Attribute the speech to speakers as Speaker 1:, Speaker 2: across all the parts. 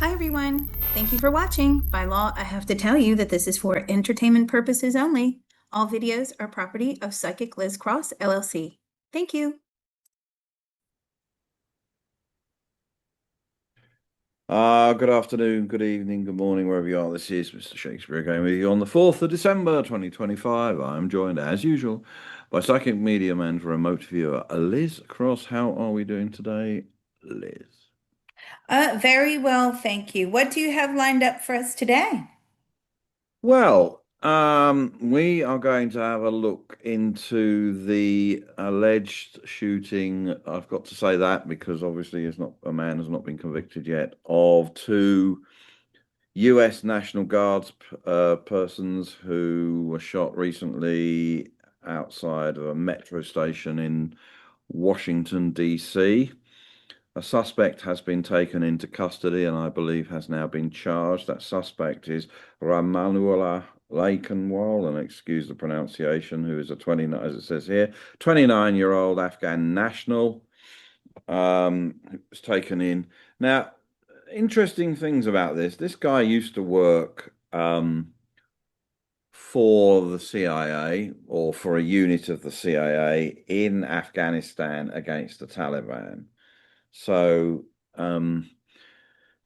Speaker 1: Hi everyone. Thank you for watching. By law, I have to tell you that this is for entertainment purposes only. All videos are property of Psychic Liz Cross, LLC. Thank you.
Speaker 2: Good afternoon, good evening, good morning, wherever you are. This is Mr. Shakespeare again with you on the 4th of December 2025. I'm joined, as usual, by psychic medium and remote viewer Liz Cross. How are we doing today, Liz?
Speaker 1: Very well, thank you. What do you have lined up for us today?
Speaker 2: We are going to have a look into the alleged shooting. I've got to say that because obviously it's not a man has not been convicted yet of two US National Guards persons who were shot recently outside of a metro station in Washington, D.C. A suspect has been taken into custody and I believe has now been charged. That suspect is Ramanullah Lakanwal, and excuse the pronunciation, who is a 29, as it says here, 29-year-old Afghan national, who was taken in. Now, interesting things about this. This guy used to work for the CIA or for a unit of the CIA in Afghanistan against the Taliban. So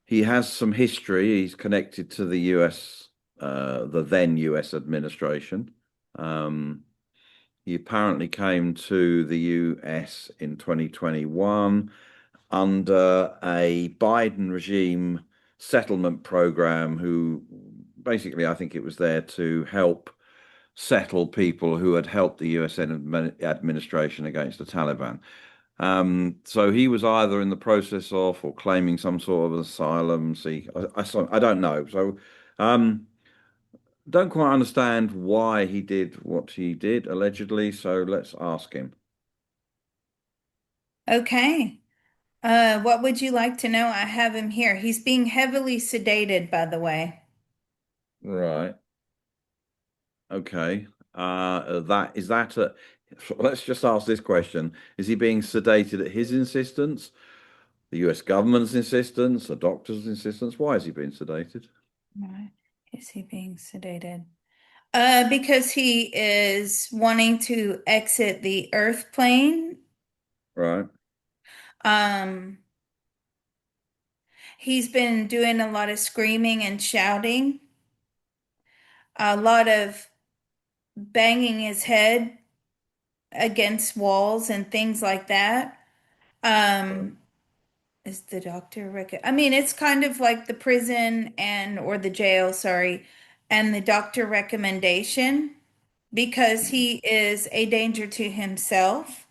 Speaker 2: he has some history. He's connected to the US, the then US administration. Um, he apparently came to the US in 2021 under a Biden regime settlement program, who basically, I think it was there to help settle people who had helped the US administration against the Taliban. So he was either in the process of or claiming some sort of asylum. See, I don't know. So um, don't quite understand why he did what he did allegedly. So let's ask him.
Speaker 1: Okay. What would you like to know? I have him here. He's being heavily sedated, by the way.
Speaker 2: Right. Okay. That is that. Let's just ask this question: is he being sedated at his insistence, the U.S. government's insistence, the doctor's insistence? Why is he being sedated?
Speaker 1: Why is he being sedated? Because he is wanting to exit the Earth plane.
Speaker 2: Right.
Speaker 1: Um, he's been doing a lot of screaming and shouting, a lot of banging his head against walls and things like that.
Speaker 2: Right.
Speaker 1: Um, is the I mean, it's kind of like the prison and or the jail, sorry, and the doctor recommendation because he is a danger to himself.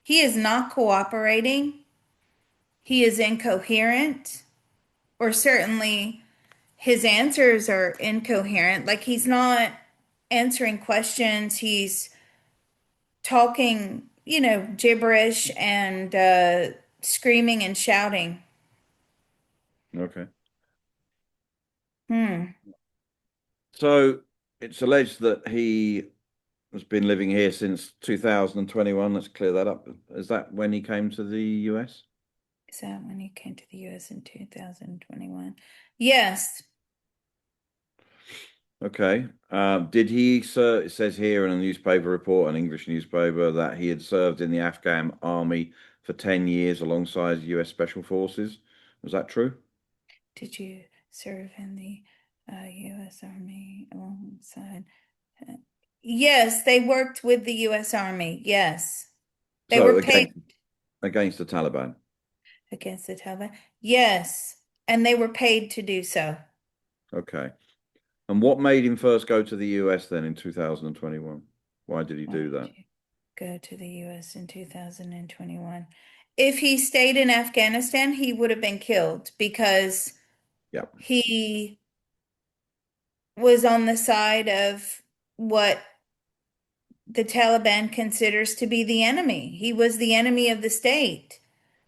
Speaker 1: He is not cooperating. He is incoherent, or certainly his answers are incoherent. Like he's not answering questions. He's talking, gibberish and screaming and shouting.
Speaker 2: Okay.
Speaker 1: Hmm.
Speaker 2: So it's alleged that he has been living here since 2021. Let's clear that up. Is that when he came to the US?
Speaker 1: Is that when he came to the US in 2021? Yes.
Speaker 2: Okay. Did he, sir? It says here in a newspaper report, an English newspaper, that he had served in the Afghan army for 10 years alongside US Special Forces. Was that true?
Speaker 1: Did you serve in the U.S. Army alongside? uh, Yes, they worked with the U.S. Army. Yes. They
Speaker 2: So
Speaker 1: were paid
Speaker 2: against the Taliban.
Speaker 1: against the Taliban. Yes. And they were paid to do so.
Speaker 2: Okay. And what made him first go to the US then in 2021? Why did he
Speaker 1: Why
Speaker 2: do that?
Speaker 1: did you go to the U.S. in 2021? If he stayed in Afghanistan, he would have been killed because
Speaker 2: Yeah.
Speaker 1: he was on the side of what the Taliban considers to be the enemy. He was the enemy of the state.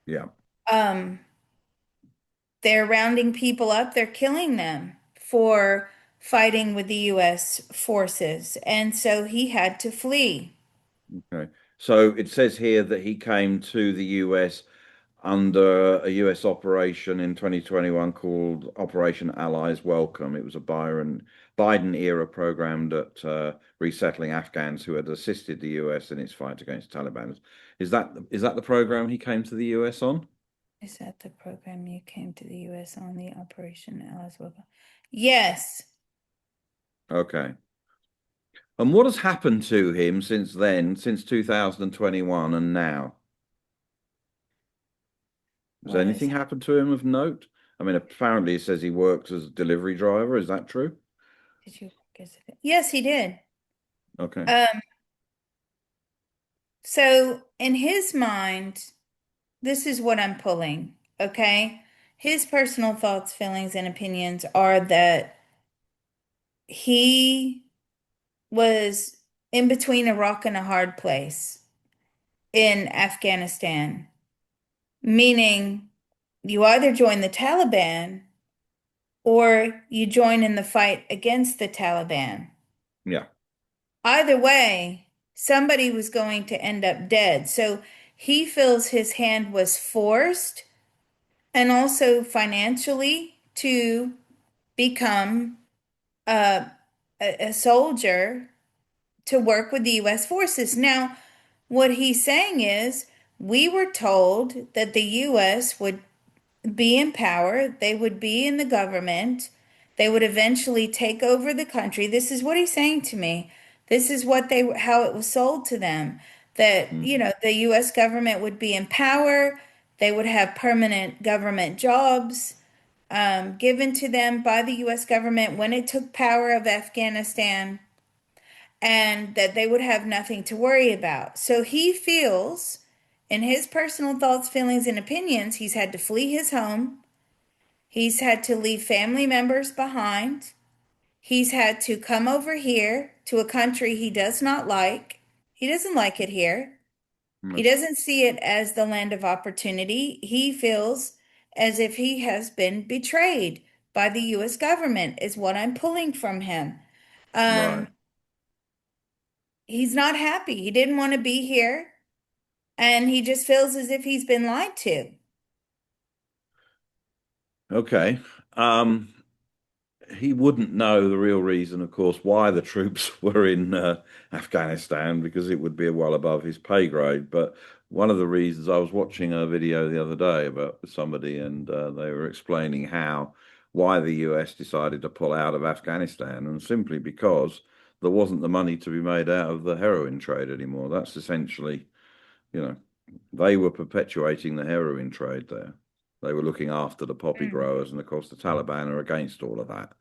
Speaker 2: Yeah.
Speaker 1: Um, they're rounding people up, they're killing them for fighting with the US forces. And so he had to flee.
Speaker 2: Okay. So it says here that he came to the US under a US operation in 2021 called Operation Allies Welcome. It was a Biden era program at resettling Afghans who had assisted the US in its fight against Taliban. Is that the program he came to the US on?
Speaker 1: Is that the program you came to the US on, the Operation Alice Welcome? Yes.
Speaker 2: Okay. And what has happened to him since then, since 2021 and now? Has
Speaker 1: What is
Speaker 2: anything happened to him of note? I mean, apparently it says he worked as a delivery driver. Is that true?
Speaker 1: did you Yes, he did.
Speaker 2: Okay.
Speaker 1: Um, so in his mind, this is what I'm pulling, okay? His personal thoughts, feelings, and opinions are that he was in between a rock and a hard place in Afghanistan, meaning you either join the Taliban or you join in the fight against the Taliban.
Speaker 2: Yeah.
Speaker 1: Either way, somebody was going to end up dead. So he feels his hand was forced and also financially to become a, a soldier to work with the US forces. Now, what he's saying is, we were told that the US would be in power, they would be in the government, they would eventually take over the country. This is what he's saying to me. This is what how it was sold to them, that,
Speaker 2: Mm.
Speaker 1: the US government would be in power, they would have permanent government jobs given to them by the US government when it took power of Afghanistan, and that they would have nothing to worry about. So he feels, in his personal thoughts, feelings, and opinions, he's had to flee his home. He's had to leave family members behind. He's had to come over here to a country he does not like. He doesn't like it here. He
Speaker 2: No.
Speaker 1: doesn't see it as the land of opportunity. He feels as if he has been betrayed by the US government, is what I'm pulling from him.
Speaker 2: Right.
Speaker 1: Um, he's not happy. He didn't want to be here, and he just feels as if he's been lied to.
Speaker 2: Okay. Um, he wouldn't know the real reason, of course, why the troops were in Afghanistan because it would be well above his pay grade. But one of the reasons I was watching a video the other day about somebody, and they were explaining why the US decided to pull out of Afghanistan, and simply because there wasn't the money to be made out of the heroin trade anymore. That's essentially, you know, they were perpetuating the heroin trade there. They were looking after the poppy
Speaker 1: Mm.
Speaker 2: growers, and of course, the Taliban are against all of that.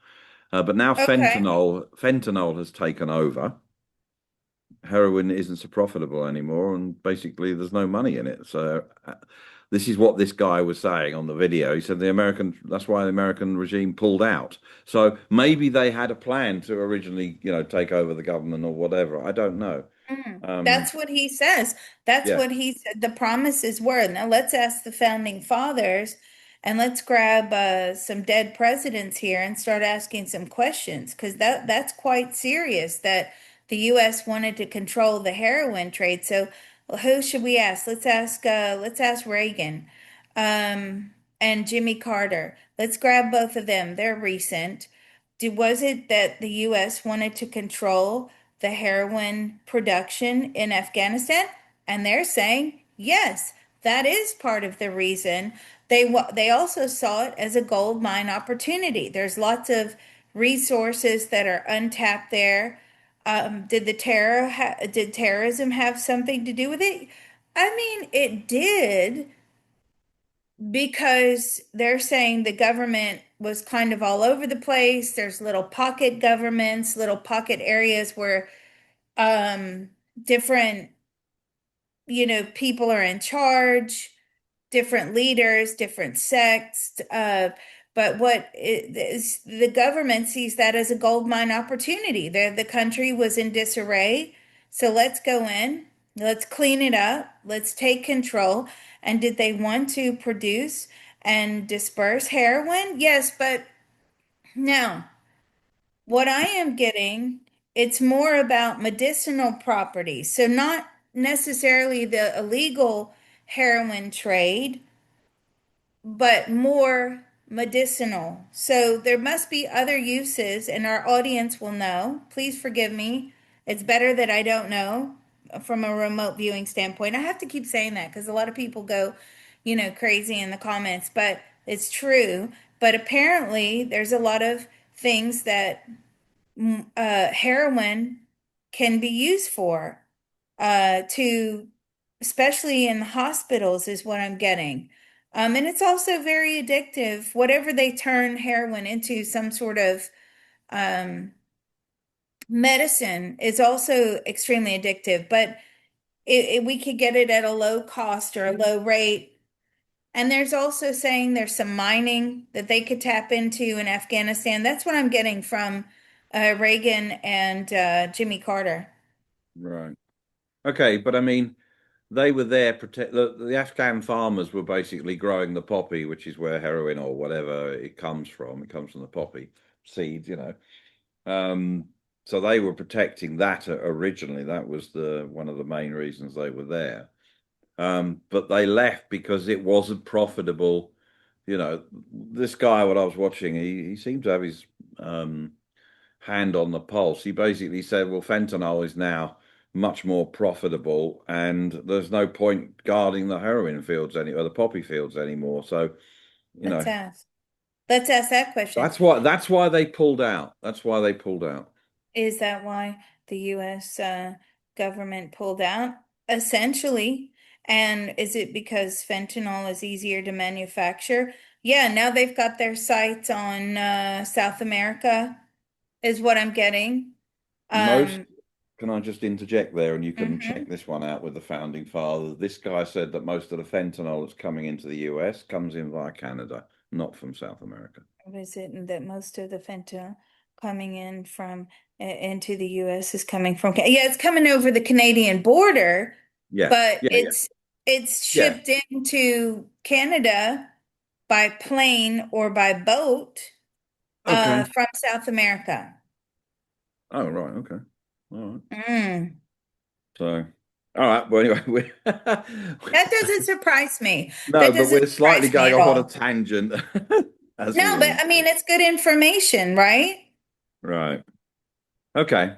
Speaker 2: But now
Speaker 1: Okay.
Speaker 2: fentanyl has taken over. Heroin isn't so profitable anymore, and basically, there's no money in it. So, this is what this guy was saying on the video. He said that's why the American regime pulled out. So maybe they had a plan to originally, take over the government or whatever. I don't know.
Speaker 1: That's what he says. That's
Speaker 2: Yeah.
Speaker 1: what he said. The promises were. Now let's ask the founding fathers, and let's grab some dead presidents here and start asking some questions, because that's quite serious that the U.S. wanted to control the heroin trade. So who should we ask? Let's ask Reagan, um, and Jimmy Carter. Let's grab both of them. They're recent. Was it that the U.S. wanted to control the heroin production in Afghanistan? And they're saying, yes, that is part of the reason. They also saw it as a gold mine opportunity. There's lots of resources that are untapped there. Did terrorism have something to do with it? I mean, it did, because they're saying the government was kind of all over the place. There's little pocket governments, little pocket areas where um different, people are in charge, different leaders, different sects. But the government sees that as a gold mine opportunity. The country was in disarray, so let's go in, let's clean it up, let's take control. And did they want to produce and disperse heroin? Yes, but now what I am getting, it's more about medicinal properties. So not necessarily the illegal heroin trade, but more medicinal. So there must be other uses, and our audience will know. Please forgive me. It's better that I don't know from a remote viewing standpoint. I have to keep saying that because a lot of people go, crazy in the comments, but it's true. But apparently, there's a lot of things that heroin can be used for, to, especially in the hospitals, is what I'm getting. And it's also very addictive. Whatever they turn heroin into, some sort of um, medicine, is also extremely addictive. But we could get it at a low cost or a low rate. And there's also saying there's some mining that they could tap into in Afghanistan. That's what I'm getting from Reagan and Jimmy Carter.
Speaker 2: Right. Okay, but I mean, they were there protect the Afghan farmers were basically growing the poppy, which is where heroin or whatever it comes from. It comes from the poppy seeds, you know. Um, so they were protecting that originally. That was the one of the main reasons they were there. But they left because it wasn't profitable. You know, this guy, what I was watching, he seemed to have his um, hand on the pulse. He basically said, well, fentanyl is now much more profitable and there's no point guarding the heroin fields or the poppy fields anymore. So, you
Speaker 1: Let's
Speaker 2: know,
Speaker 1: ask. Let's ask that question.
Speaker 2: that's why they pulled out. That's why they pulled out.
Speaker 1: Is that why the U.S. Government pulled out? Essentially. And is it because fentanyl is easier to manufacture? Yeah, now they've got their sights on South America, is what I'm getting.
Speaker 2: Most,
Speaker 1: Um,
Speaker 2: can I just interject there and you can check
Speaker 1: mhm.
Speaker 2: this one out with the founding fathers. This guy said that most of the fentanyl that's coming into the US comes in via Canada, not from South America.
Speaker 1: Was it that most of the fentanyl coming in from into the U.S. is coming from? Yeah, it's coming over the Canadian border,
Speaker 2: Yeah,
Speaker 1: but
Speaker 2: yeah, yeah,
Speaker 1: it's
Speaker 2: yeah.
Speaker 1: shipped into Canada by plane or by boat
Speaker 2: Okay.
Speaker 1: from South America.
Speaker 2: Oh, right. Okay. All right.
Speaker 1: Mm.
Speaker 2: So, all right. Well, anyway, we
Speaker 1: That doesn't surprise me.
Speaker 2: no,
Speaker 1: That
Speaker 2: but
Speaker 1: doesn't
Speaker 2: we're slightly
Speaker 1: surprise me
Speaker 2: going
Speaker 1: at
Speaker 2: off on a
Speaker 1: all.
Speaker 2: tangent, as we
Speaker 1: No, but
Speaker 2: always
Speaker 1: I
Speaker 2: do.
Speaker 1: mean, it's good information, right?
Speaker 2: Right. Okay.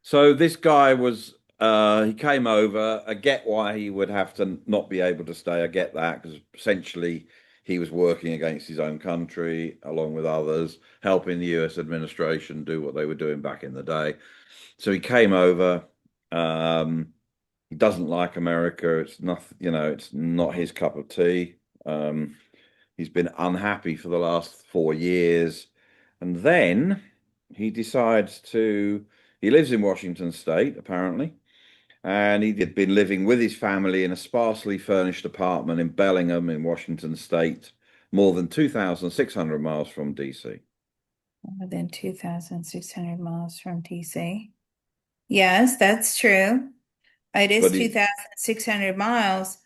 Speaker 2: So this guy was he came over. I get why he would have to not be able to stay. I get that because essentially he was working against his own country along with others, helping the US administration do what they were doing back in the day. So he came over. Um, he doesn't like America. It's not, it's not his cup of tea. Um, he's been unhappy for the last 4 years. And then he decides he lives in Washington State, apparently. And he had been living with his family in a sparsely furnished apartment in Bellingham in Washington State, more than 2,600 miles from DC.
Speaker 1: More than 2,600 miles from DC. Yes, that's true. It is
Speaker 2: But he,
Speaker 1: 2,600 miles.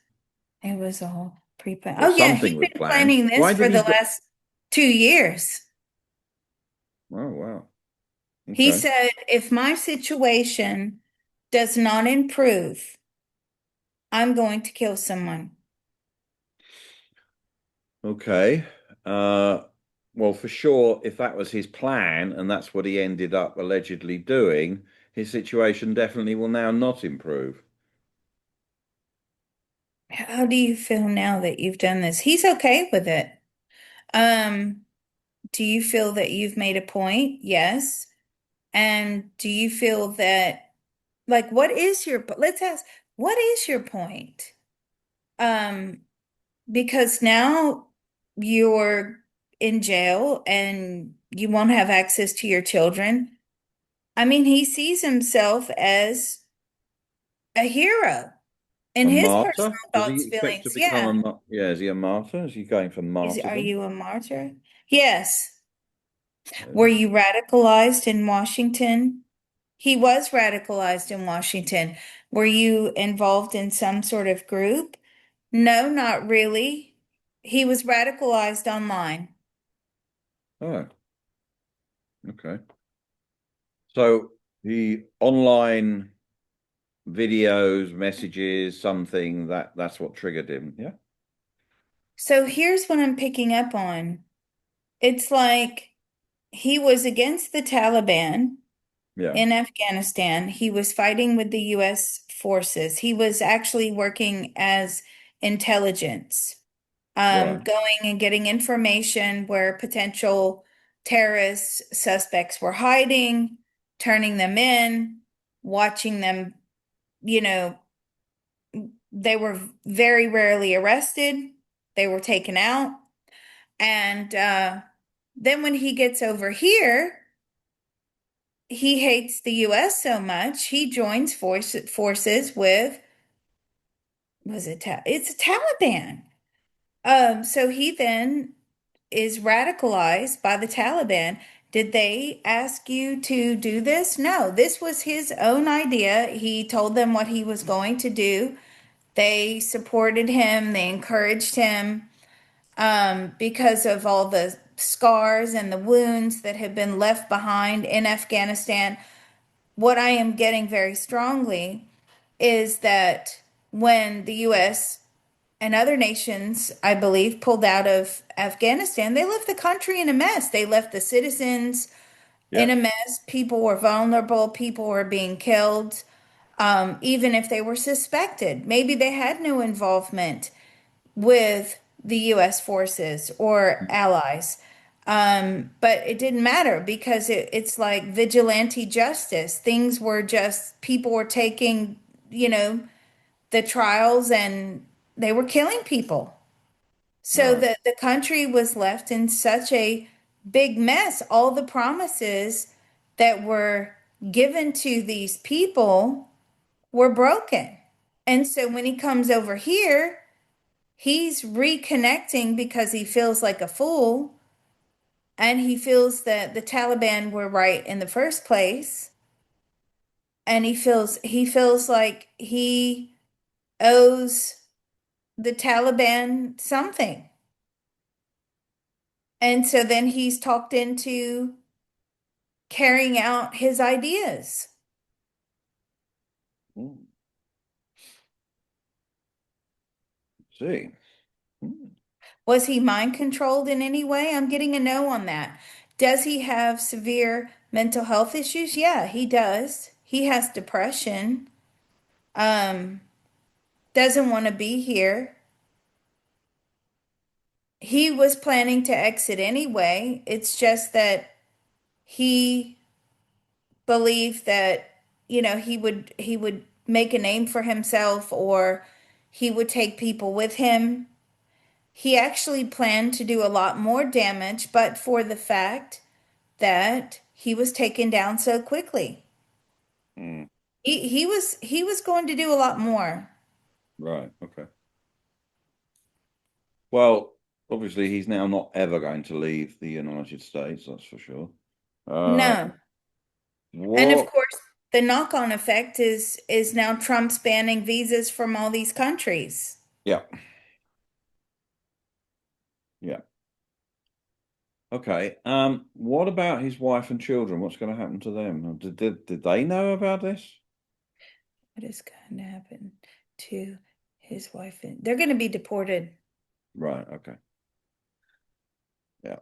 Speaker 1: It was all pre-planned.
Speaker 2: well,
Speaker 1: Oh, yeah,
Speaker 2: something
Speaker 1: he'd
Speaker 2: was
Speaker 1: been
Speaker 2: planned.
Speaker 1: planning this
Speaker 2: Why
Speaker 1: for
Speaker 2: did
Speaker 1: the
Speaker 2: he go?
Speaker 1: last 2 years.
Speaker 2: Oh, wow.
Speaker 1: He
Speaker 2: Okay.
Speaker 1: said, if my situation does not improve, I'm going to kill someone.
Speaker 2: Okay. Uh, well, for sure, if that was his plan and that's what he ended up allegedly doing, his situation definitely will now not improve.
Speaker 1: How do you feel now that you've done this? He's okay with it. Um, do you feel that you've made a point? Yes. And do you feel that, like, let's ask, what is your point? Um, because now you're in jail and you won't have access to your children. I mean, he sees himself as a hero in
Speaker 2: A
Speaker 1: his
Speaker 2: martyr?
Speaker 1: personal
Speaker 2: Does he
Speaker 1: thoughts,
Speaker 2: expect to
Speaker 1: feelings.
Speaker 2: become
Speaker 1: Yeah.
Speaker 2: yeah, is he a martyr? Is he going for
Speaker 1: Are
Speaker 2: martyrdom?
Speaker 1: you a martyr? Yes. Were
Speaker 2: Yeah.
Speaker 1: you radicalized in Washington? He was radicalized in Washington. Were you involved in some sort of group? No, not really. He was radicalized online.
Speaker 2: Oh, okay. So the online videos, messages, something that's what triggered him. Yeah.
Speaker 1: So here's what I'm picking up on. It's like he was against the Taliban
Speaker 2: Yeah,
Speaker 1: in Afghanistan. He was fighting with the US forces. He was actually working as intelligence,
Speaker 2: right.
Speaker 1: going and getting information where potential terrorist suspects were hiding, turning them in, watching them, you know, they were very rarely arrested. They were taken out. And then when he gets over here, he hates the US so much, he joins forces with, it's a Taliban. So he then is radicalized by the Taliban. Did they ask you to do this? No, this was his own idea. He told them what he was going to do. They supported him, they encouraged him, because of all the scars and the wounds that have been left behind in Afghanistan. What I am getting very strongly is that when the US and other nations, I believe, pulled out of Afghanistan, they left the country in a mess. They left the citizens in
Speaker 2: Yeah.
Speaker 1: a mess. People were vulnerable. People were being killed, even if they were suspected. Maybe they had no involvement with the US forces or allies. But it didn't matter because it's like vigilante justice. Things were just, people were taking, you know, the trials and they were killing people. So
Speaker 2: Right.
Speaker 1: the country was left in such a big mess. All the promises that were given to these people were broken. And so when he comes over here, he's reconnecting because he feels like a fool and he feels that the Taliban were right in the first place. And he feels like he owes the Taliban something. And so then he's talked into carrying out his ideas.
Speaker 2: Mm, see. Mm,
Speaker 1: Was he mind controlled in any way? I'm getting a no on that. Does he have severe mental health issues? Yeah, he does. He has depression. Um, doesn't want to be here. He was planning to exit anyway. It's just that he believed that, he would make a name for himself or he would take people with him. He actually planned to do a lot more damage, but for the fact that he was taken down so quickly.
Speaker 2: mm,
Speaker 1: He was going to do a lot more.
Speaker 2: right. Okay. Well, obviously, he's now not ever going to leave the United States, that's for sure. Uh,
Speaker 1: No. And of
Speaker 2: what?
Speaker 1: course, the knock-on effect is now Trump's banning visas from all these countries.
Speaker 2: Yeah. Yeah. Okay. What about his wife and children? What's going to happen to them? Did they know about this?
Speaker 1: What is going to happen to his wife? They're going to be deported.
Speaker 2: Right. Okay. Yeah.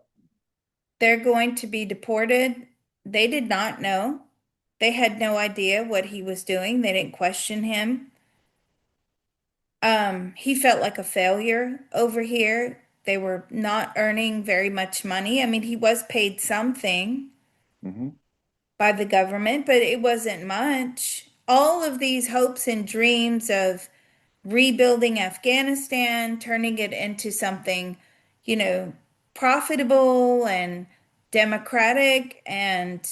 Speaker 1: They're going to be deported. They did not know. They had no idea what he was doing. They didn't question him. He felt like a failure over here. They were not earning very much money. I mean, he was paid something
Speaker 2: Hmm.
Speaker 1: by the government, but it wasn't much. All of these hopes and dreams of rebuilding Afghanistan, turning it into something, you know, profitable and democratic, and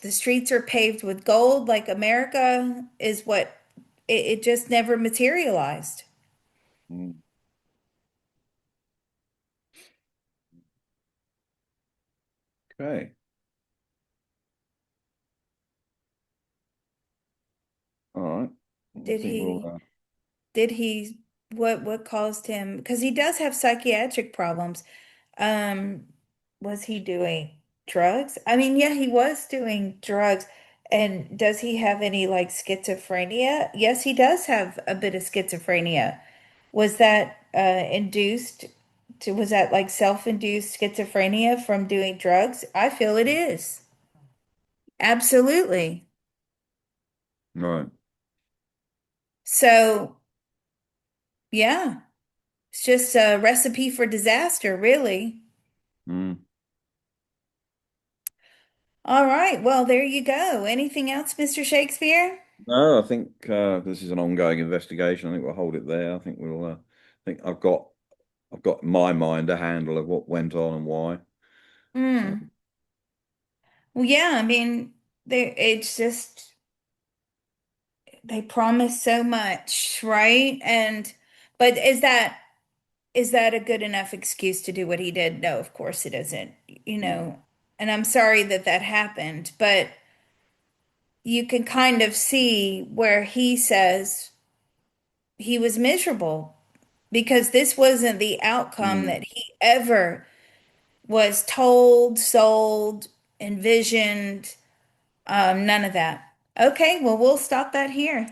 Speaker 1: the streets are paved with gold like America is what it just never materialized.
Speaker 2: Mm. Okay. All right. I
Speaker 1: Did
Speaker 2: think we'll.
Speaker 1: he did he what caused him, because he does have psychiatric problems. Um, was he doing drugs? I mean, yeah, he was doing drugs. And does he have any like schizophrenia? Yes, he does have a bit of schizophrenia. Was that induced Was that like self-induced schizophrenia from doing drugs? I feel it is. Absolutely.
Speaker 2: Right.
Speaker 1: So, yeah, it's just a recipe for disaster, really.
Speaker 2: Mm.
Speaker 1: All right. Well, there you go. Anything else, Mr. Shakespeare?
Speaker 2: No, I think this is an ongoing investigation. I think we'll hold it there. I think we'll. I think I've got in my mind a handle of what went on and why.
Speaker 1: Mm. Well, yeah, I mean, it's just they promise so much, right? But is that a good enough excuse to do what he did? No, of course it isn't, you
Speaker 2: Mm.
Speaker 1: know. And I'm sorry that that happened, but you can kind of see where he says he was miserable because this wasn't the outcome
Speaker 2: Mm.
Speaker 1: that he ever was told, sold, envisioned, none of that. Okay, well, we'll stop that here.